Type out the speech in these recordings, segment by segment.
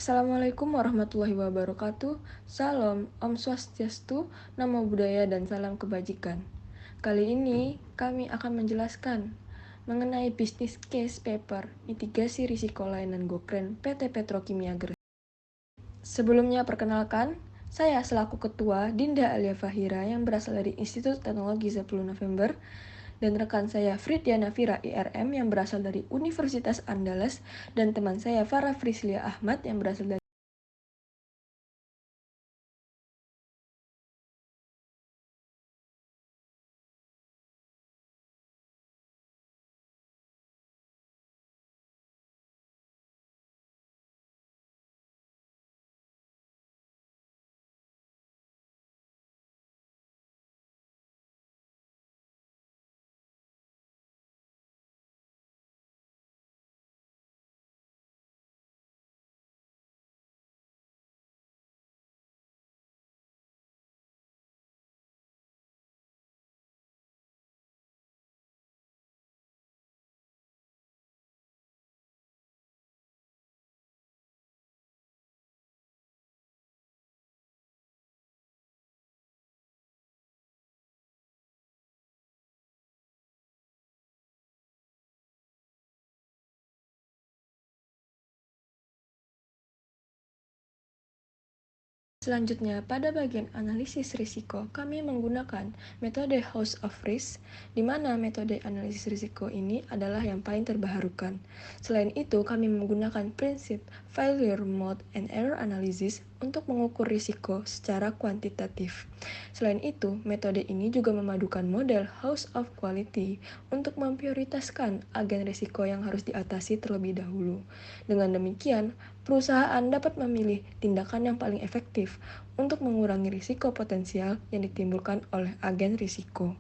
Assalamualaikum warahmatullahi wabarakatuh. Salam, Om Swastiastu, Namo Buddhaya, dan salam kebajikan. Kali ini kami akan menjelaskan mengenai bisnis case paper mitigasi risiko layanan Gokren PT Petrokimia Gresik. Sebelumnya perkenalkan, saya selaku Ketua Dinda Alia Fahira yang berasal dari Institut Teknologi 10 November dan rekan saya Fridiana Fira IRM yang berasal dari Universitas Andalas dan teman saya Farah Frislia Ahmad yang berasal dari Selanjutnya, pada bagian analisis risiko, kami menggunakan metode House of Risk, di mana metode analisis risiko ini adalah yang paling terbaharukan. Selain itu, kami menggunakan prinsip Failure Mode and Error Analysis untuk mengukur risiko secara kuantitatif. Selain itu, metode ini juga memadukan model House of Quality untuk memprioritaskan agen risiko yang harus diatasi terlebih dahulu. Dengan demikian, perusahaan dapat memilih tindakan yang paling efektif untuk mengurangi risiko potensial yang ditimbulkan oleh agen risiko.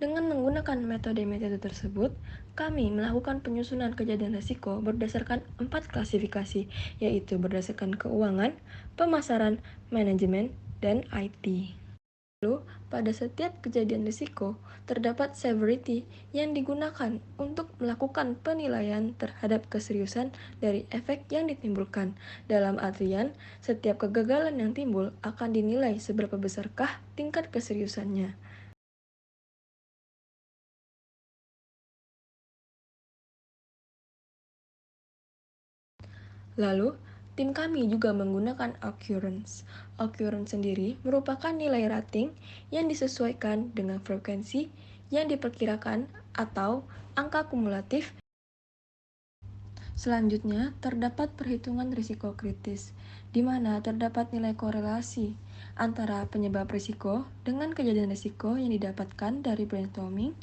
Dengan menggunakan metode-metode tersebut, kami melakukan penyusunan kejadian risiko berdasarkan 4 klasifikasi, yaitu berdasarkan keuangan, pemasaran, manajemen, dan IT. Lalu, pada setiap kejadian risiko, terdapat severity yang digunakan untuk melakukan penilaian terhadap keseriusan dari efek yang ditimbulkan. Dalam artian, setiap kegagalan yang timbul akan dinilai seberapa besarkah tingkat keseriusannya. Lalu, tim kami juga menggunakan occurrence. Occurrence sendiri merupakan nilai rating yang disesuaikan dengan frekuensi yang diperkirakan atau angka kumulatif. Selanjutnya, terdapat perhitungan risiko kritis, di mana terdapat nilai korelasi antara penyebab risiko dengan kejadian risiko yang didapatkan dari brainstorming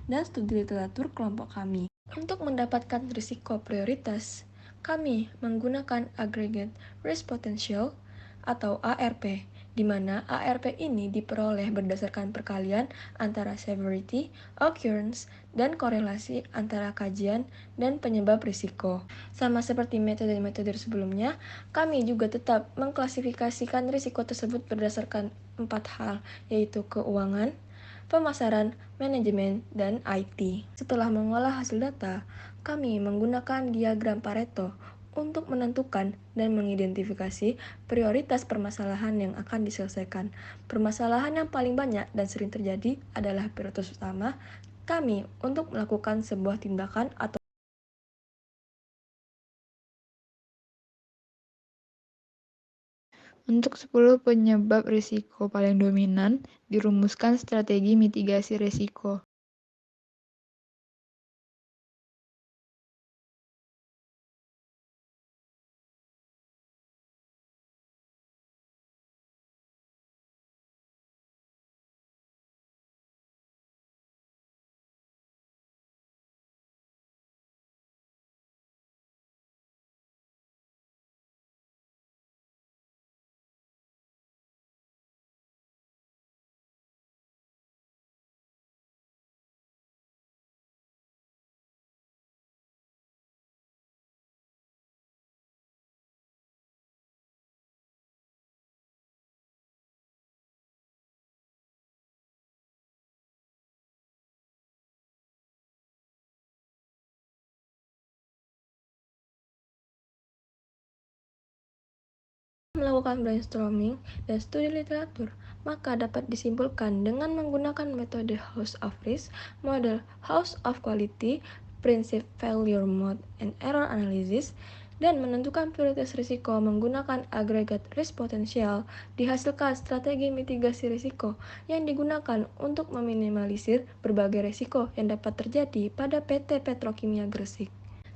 dan studi literatur kelompok kami. Untuk mendapatkan risiko prioritas, kami menggunakan Aggregate Risk Potential atau ARP, di mana ARP ini diperoleh berdasarkan perkalian antara severity, occurrence, dan korelasi antara kajian dan penyebab risiko. Sama seperti metode-metode sebelumnya, kami juga tetap mengklasifikasikan risiko tersebut berdasarkan 4 hal, yaitu keuangan, pemasaran, manajemen, dan IT. Setelah mengolah hasil data, kami menggunakan diagram Pareto untuk menentukan dan mengidentifikasi prioritas permasalahan yang akan diselesaikan. Permasalahan yang paling banyak dan sering terjadi adalah prioritas utama kami untuk melakukan sebuah tindakan atau Untuk 10 penyebab risiko paling dominan, dirumuskan strategi mitigasi risiko. melakukan brainstorming dan studi literatur, maka dapat disimpulkan dengan menggunakan metode House of Risk, model House of Quality, prinsip failure mode and error analysis, dan menentukan prioritas risiko menggunakan agregat risk potential. Dihasilkan strategi mitigasi risiko yang digunakan untuk meminimalisir berbagai risiko yang dapat terjadi pada PT Petrokimia Gresik.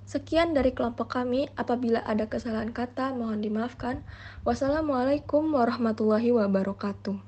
Sekian dari kelompok kami. Apabila ada kesalahan kata, mohon dimaafkan. Wassalamualaikum warahmatullahi wabarakatuh.